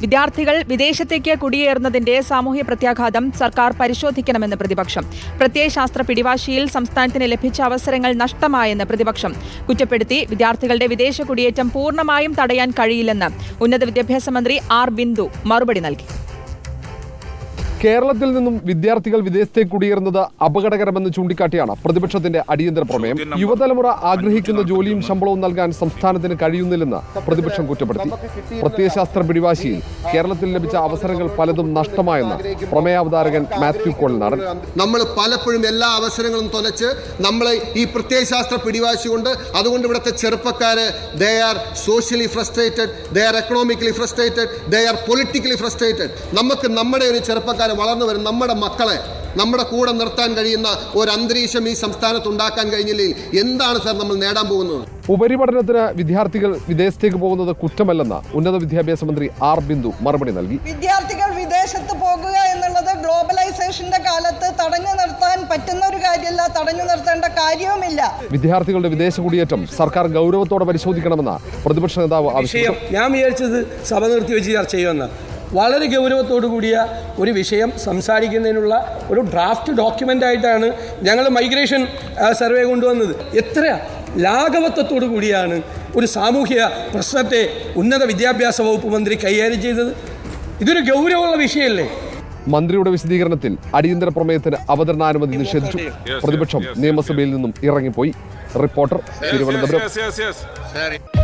വിദ്യാർത്ഥികൾ വിദേശത്തേക്ക് കുടിയേറുന്നതിന്റെ സാമൂഹ്യ പ്രത്യാഘാതം സർക്കാർ പരിശോധിക്കണമെന്ന് പ്രതിപക്ഷം. പ്രത്യയശാസ്ത്ര പിടിവാശിയിൽ സംസ്ഥാനത്തിന് ലഭിച്ച അവസരങ്ങൾ നഷ്ടമായെന്ന് പ്രതിപക്ഷം കുറ്റപ്പെടുത്തി. വിദ്യാർത്ഥികളുടെ വിദേശ കുടിയേറ്റം പൂർണ്ണമായും തടയാൻ കഴിയില്ലെന്ന് ഉന്നത വിദ്യാഭ്യാസ മന്ത്രി ആർ ബിന്ദു മറുപടി നൽകി. കേരളത്തിൽ നിന്നും വിദ്യാർത്ഥികൾ വിദേശത്തേക്ക് കുടിയേറുന്നത് അപകടകരമെന്ന് ചൂണ്ടിക്കാട്ടിയാണ് പ്രതിപക്ഷത്തിന്റെ അടിയന്തര പ്രമേയം. യുവതലമുറ ആഗ്രഹിക്കുന്ന ജോലിയും ശമ്പളവും നൽകാൻ സംസ്ഥാനത്തിന് കഴിയുന്നില്ലെന്ന് പ്രതിപക്ഷം കുറ്റപ്പെടുത്തി. പ്രത്യയശാസ്ത്ര പിടിവാശിയിൽ കേരളത്തിൽ ലഭിച്ച അവസരങ്ങൾ പലതും നഷ്ടമായെന്ന് പ്രമേയാവതാരകൻ മാത്യു കോളനാടൻ. നമ്മൾ പലപ്പോഴും എല്ലാ അവസരങ്ങളും തൊലച്ച് നമ്മൾ ഈ പ്രത്യയശാസ്ത്ര പിടിവാശി കൊണ്ട് അതുകൊണ്ട് ഇവിടുത്തെ ചെറുപ്പക്കാര് they are socially frustrated, they are economically frustrated, they are politically frustrated. നമുക്ക് നമ്മുടെ ഒരു ചെറുപ്പക്കാരെ വളർന്നു വരും നമ്മുടെ മക്കളെ നമ്മുടെ കൂടെ നിർത്താൻ കഴിയുന്ന ഒരു അന്തരീക്ഷം ഈ സംസ്ഥാനത്ത് ഉണ്ടാക്കാൻ കഴിഞ്ഞില്ലെങ്കിൽ എന്താണ് സാർ നമ്മൾ നേടാൻ പോകുന്നത്? ഉപരിപഠനത്തിന് വിദ്യാർത്ഥികൾ വിദേശത്തേക്ക് പോകുന്നത് കുറ്റമല്ലെന്ന് ഉന്നത വിദ്യാഭ്യാസ മന്ത്രി ആർ ബിന്ദു മറുപടി നൽകി. വിദ്യാർത്ഥികൾ വിദേശത്ത് പോകുക എന്നുള്ളത് ഗ്ലോബലൈസേഷന്റെ കാലത്ത് തടഞ്ഞു നിർത്താൻ പറ്റുന്ന ഒരു കാര്യമല്ല, തടഞ്ഞു നിർത്തേണ്ട കാര്യവുമില്ല. വിദ്യാർത്ഥികളുടെ വിദേശ കുടിയേറ്റം സർക്കാർ ഗൗരവത്തോടെ പരിശോധിക്കണമെന്ന് പ്രതിപക്ഷ നേതാവ് ആവശ്യപ്പെട്ടു. ഞാൻ വിചാരിച്ചത് സഭ നിർത്തി വെച്ച് ചർച്ച ചെയ്യുമെന്ന്. വളരെ ഗൗരവത്തോടു കൂടിയ ഒരു വിഷയം സംസാരിക്കുന്നതിനുള്ള ഒരു ഡ്രാഫ്റ്റ് ഡോക്യുമെൻ്റ് ആയിട്ടാണ് ഞങ്ങൾ മൈഗ്രേഷൻ സർവേ കൊണ്ടുവന്നത്. എത്ര ലാഘവത്വത്തോടു കൂടിയാണ് ഒരു സാമൂഹിക പ്രശ്നത്തെ ഉന്നത വിദ്യാഭ്യാസ വകുപ്പ് മന്ത്രി കൈകാര്യം ചെയ്തത്. ഇതൊരു ഗൗരവമുള്ള വിഷയമല്ലേ? മന്ത്രിയുടെ വിശദീകരണത്തിൽ അടിയന്തര പ്രമേയത്തിന് അവതരണാനുമതി നിഷേധിച്ചു. പ്രതിപക്ഷം നിയമസഭയിൽ നിന്നും ഇറങ്ങിപ്പോയി. റിപ്പോർട്ടർ, തിരുവനന്തപുരം.